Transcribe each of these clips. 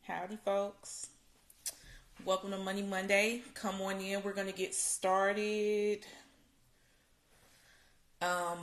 Howdy, folks. Welcome to Money Monday. Come on in. We're going to get started um,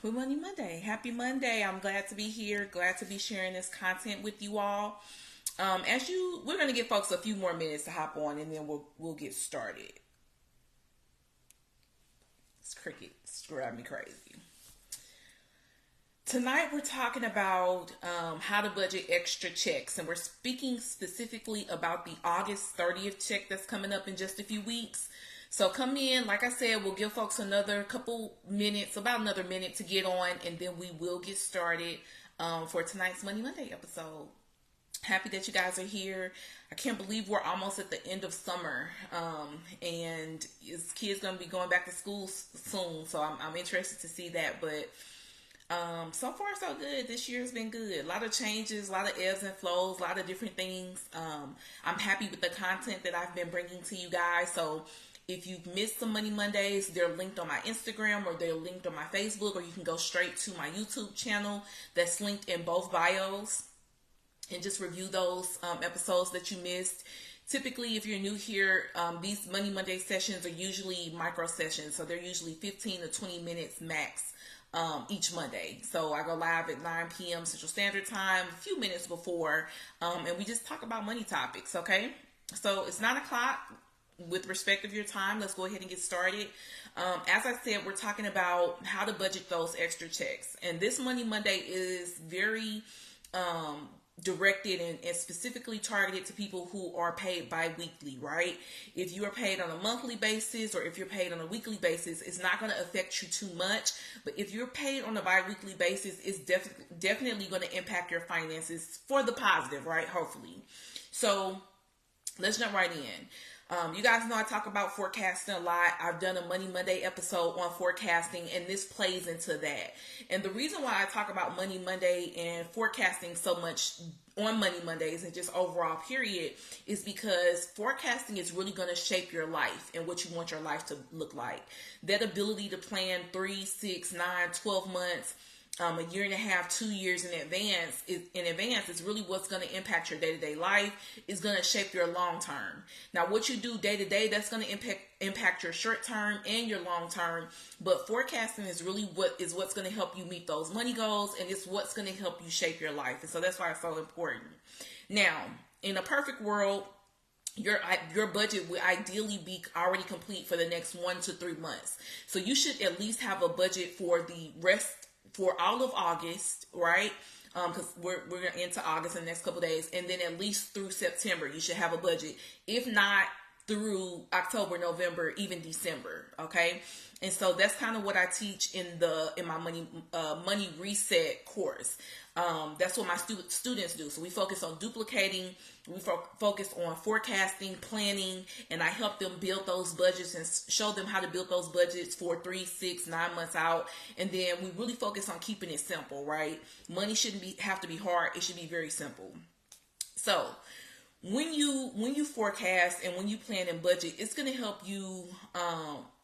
with Money Monday. Happy Monday. I'm glad to be here. Glad to be sharing this content with you all. We're going to give folks a few more minutes to hop on, and then we'll get started. This cricket's driving me crazy. Tonight we're talking about how to budget extra checks, and we're speaking specifically about the August 30th check that's coming up in just a few weeks. So come in, like I said, we'll give folks another couple minutes, about another minute to get on, and then we will get started for tonight's Money Monday episode. Happy that you guys are here. I can't believe we're almost at the end of summer, and kids going to be going back to school soon, so I'm interested to see that, but so far so good. This year's been good. A lot of changes, a lot of ebbs and flows, a lot of different things. I'm happy with the content that I've been bringing to you guys. So if you've missed some Money Mondays, they're linked on my Instagram or they're linked on my Facebook, or you can go straight to my YouTube channel that's linked in both bios and just review those episodes that you missed. Typically, if you're new here, these Money Monday sessions are usually micro sessions. So they're usually 15 to 20 minutes max. Each Monday. So I go live at 9 p.m. Central Standard Time, a few minutes before, and we just talk about money topics, okay? So it's 9 o'clock. With respect of your time, let's go ahead and get started. As I said, we're talking about how to budget those extra checks. And this Money Monday is very directed and specifically targeted to people who are paid bi-weekly, right? If you are paid on a monthly basis or if you're paid on a weekly basis, it's not going to affect you too much. But if you're paid on a bi-weekly basis, it's definitely going to impact your finances for the positive, right? Hopefully. So let's jump right in. You guys know I talk about forecasting a lot. I've done a Money Monday episode on forecasting, and this plays into that. And the reason why I talk about Money Monday and forecasting so much on Money Mondays and just overall period is because forecasting is really going to shape your life and what you want your life to look like. That ability to plan 3, 6, 9, 12 months, a year and a half, 2 years in advance is really what's going to impact your day-to-day life. Is going to shape your long term. Now, what you do day to day, that's going to impact your short term and your long term. But forecasting is really what's going to help you meet those money goals, and it's what's going to help you shape your life. And so that's why it's so important. Now, in a perfect world, your budget would ideally be already complete for the next 1 to 3 months. So you should at least have a budget for the rest. For all of August, right? Because we're into August in the next couple days, and then at least through September, you should have a budget. If not through October, November, even December, okay? And so that's kind of what I teach in my money reset course. That's what my students do. So we focus on duplicating, we focus on forecasting, planning, and I help them build those budgets and show them how to build those budgets for 3, 6, 9 months out. And then we really focus on keeping it simple, right? Money shouldn't have to be hard. It should be very simple. So when you forecast and when you plan and budget, it's going to help you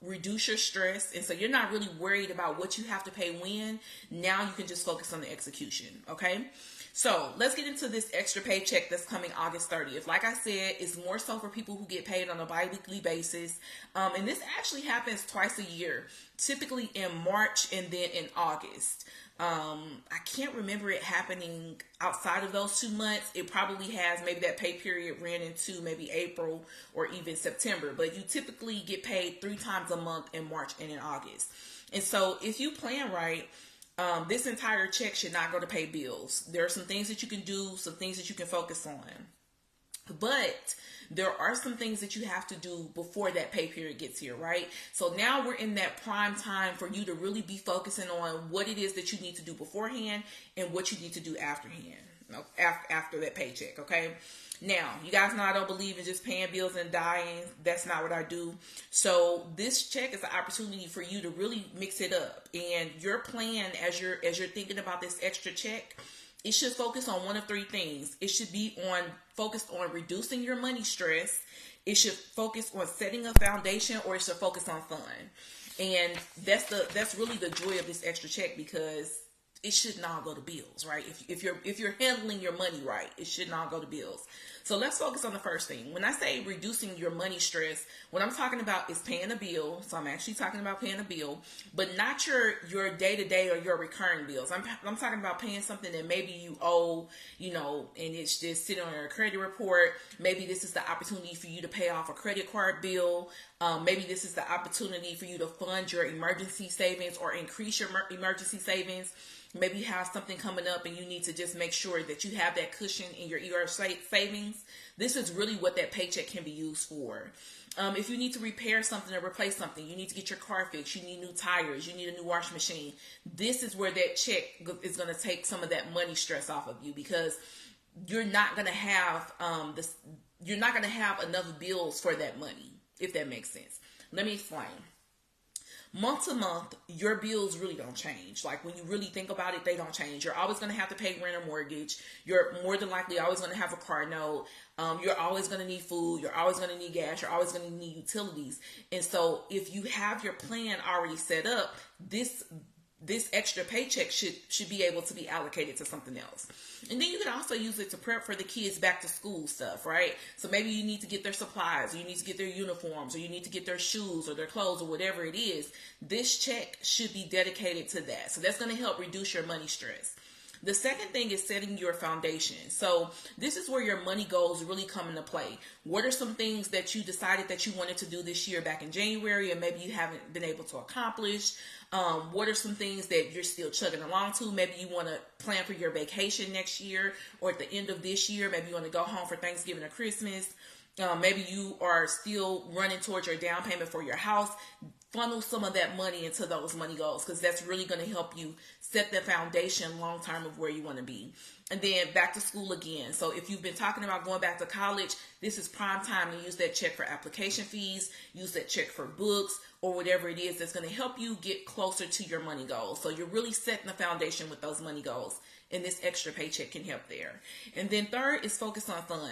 reduce your stress, and so you're not really worried about what you have to pay when. Now you can just focus on the execution, okay? So let's get into this extra paycheck that's coming August 30th. Like I said, it's more so for people who get paid on a bi-weekly basis, and this actually happens twice a year, typically in March and then in August. I can't remember it happening outside of those 2 months. It probably has. Maybe that pay period ran into maybe April or even September, but you typically get paid 3 times a month in March and in August. And so if you plan right, this entire check should not go to pay bills. There are some things that you can do, some things that you can focus on. But there are some things that you have to do before that pay period gets here, right? So now we're in that prime time for you to really be focusing on what it is that you need to do beforehand and what you need to do after that paycheck, okay? Now, you guys know I don't believe in just paying bills and dying. That's not what I do. So this check is an opportunity for you to really mix it up. And your plan as you're thinking about this extra check, it should focus on one of 3 things. It should be focused on reducing your money stress. It should focus on setting a foundation, or it should focus on fun. And that's really the joy of this extra check, because it shouldn't all go to bills, right? If you're handling your money right, it shouldn't all go to bills. So let's focus on the first thing. When I say reducing your money stress, what I'm talking about is paying a bill. So I'm actually talking about paying a bill, but not your day-to-day or your recurring bills. I'm talking about paying something that maybe you owe, and it's just sitting on your credit report. Maybe this is the opportunity for you to pay off a credit card bill. Maybe this is the opportunity for you to fund your emergency savings or increase your emergency savings. Maybe you have something coming up and you need to just make sure that you have that cushion in your savings. This is really what that paycheck can be used for. If you need to repair something or replace something, you need to get your car fixed, you need new tires, you need a new washing machine. This is where that check is going to take some of that money stress off of you, because you're not going to have you're not going to have enough bills for that money, if that makes sense. Let me explain. Month to month, your bills really don't change. Like, when you really think about it, they don't change. You're always going to have to pay rent or mortgage. You're more than likely always going to have a car note. You're always going to need food. You're always going to need gas. You're always going to need utilities. And so if you have your plan already set up, this extra paycheck should be able to be allocated to something else. And then you can also use it to prep for the kids' back to school stuff, right? So maybe you need to get their supplies, or you need to get their uniforms, or you need to get their shoes or their clothes or whatever it is. This check should be dedicated to that. So that's going to help reduce your money stress. The second thing is setting your foundation. So this is where your money goals really come into play. What are some things that you decided that you wanted to do this year back in January and maybe you haven't been able to accomplish? What are some things that you're still chugging along to? Maybe you want to plan for your vacation next year, or at the end of this year. Maybe you want to go home for Thanksgiving or Christmas. Maybe you are still running towards your down payment for your house. Funnel some of that money into those money goals, because that's really going to help you set the foundation long term of where you want to be. And then back to school again. So if you've been talking about going back to college, this is prime time to use that check for application fees, use that check for books, or whatever it is that's going to help you get closer to your money goals. So you're really setting the foundation with those money goals, and this extra paycheck can help there. And then third is focus on fun.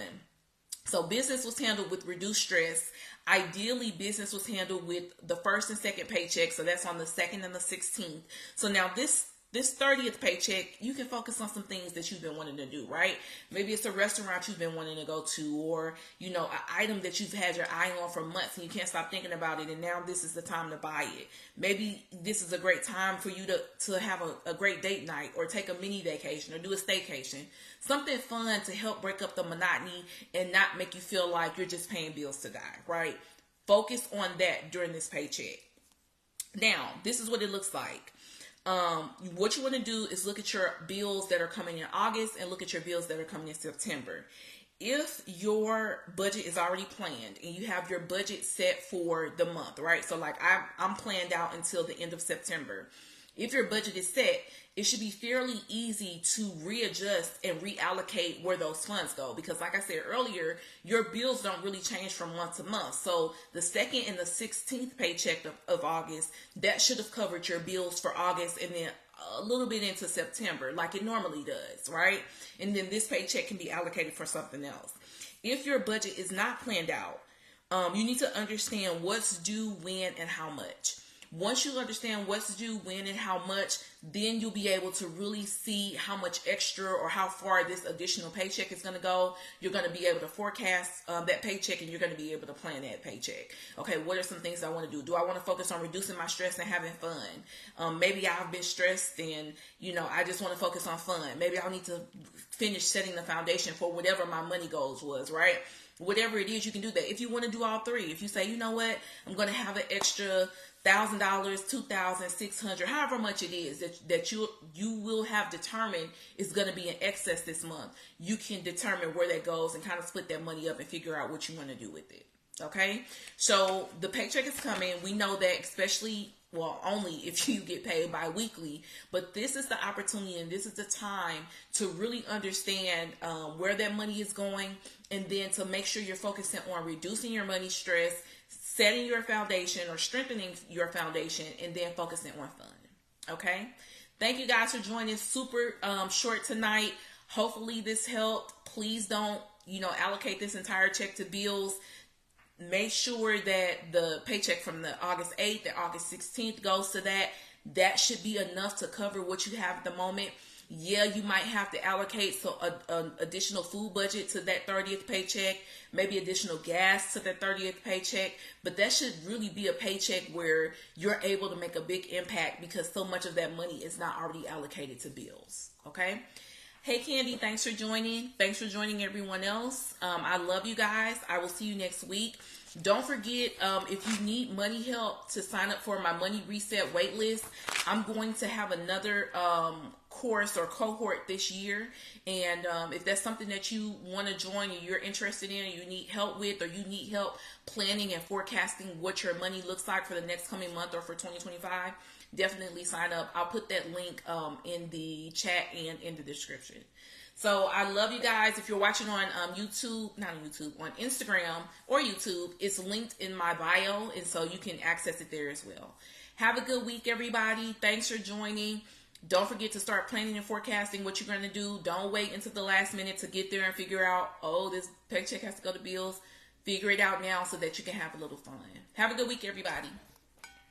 So business was handled with reduced stress. Ideally, business was handled with the first and second paycheck. So that's on the 2nd and the 16th. So now this 30th paycheck, you can focus on some things that you've been wanting to do, right? Maybe it's a restaurant you've been wanting to go to, or, an item that you've had your eye on for months and you can't stop thinking about it, and now this is the time to buy it. Maybe this is a great time for you to have a great date night, or take a mini vacation, or do a staycation. Something fun to help break up the monotony and not make you feel like you're just paying bills to die, right? Focus on that during this paycheck. Now, this is what it looks like. What you want to do is look at your bills that are coming in August and look at your bills that are coming in September. If your budget is already planned and you have your budget set for the month, right? So like I'm planned out until the end of September. If your budget is set, it should be fairly easy to readjust and reallocate where those funds go. Because like I said earlier, your bills don't really change from month to month. So the 2nd and the 16th paycheck of August, that should have covered your bills for August and then a little bit into September, like it normally does, right? And then this paycheck can be allocated for something else. If your budget is not planned out, you need to understand what's due, when, and how much. Once you understand what's due, when, and how much, then you'll be able to really see how much extra or how far this additional paycheck is going to go. You're going to be able to forecast that paycheck, and you're going to be able to plan that paycheck. Okay, what are some things I want to do? Do I want to focus on reducing my stress and having fun? Maybe I've been stressed and, I just want to focus on fun. Maybe I'll need to finish setting the foundation for whatever my money goals was, right? Whatever it is, you can do that. If you want to do all three, if you say, you know what, I'm going to have an extra $1,000, $2,600, however much it is that you will have determined is going to be in excess this month, you can determine where that goes and kind of split that money up and figure out what you want to do with it. Okay, so the paycheck is coming. We know that, especially, only if you get paid bi-weekly, but this is the opportunity and this is the time to really understand where that money is going, and then to make sure you're focusing on reducing your money stress, setting your foundation or strengthening your foundation, and then focusing on fun. Okay, thank you guys for joining. Super short tonight. Hopefully this helped. Please don't allocate this entire check to bills. Make sure that the paycheck from the August 8th and August 16th goes to that. that should be enough to cover what you have at the moment. Yeah, you might have to allocate an additional food budget to that 30th paycheck, maybe additional gas to that 30th paycheck, but that should really be a paycheck where you're able to make a big impact because so much of that money is not already allocated to bills. Okay. Hey Candy, thanks for joining. Thanks for joining everyone else. I love you guys. I will see you next week. Don't forget, if you need money help, to sign up for my money reset waitlist. I'm going to have another course or cohort this year, and if that's something that you want to join and you're interested in, or you need help with, or you need help planning and forecasting what your money looks like for the next coming month or for 2025, definitely sign up. I'll put that link in the chat and in the description. So I love you guys. If you're watching on YouTube, not on YouTube, on Instagram or YouTube, it's linked in my bio, and so you can access it there as well. Have a good week, everybody. Thanks for joining. Don't forget to start planning and forecasting what you're going to do. Don't wait until the last minute to get there and figure out, oh, this paycheck has to go to bills. Figure it out now so that you can have a little fun. Have a good week, everybody.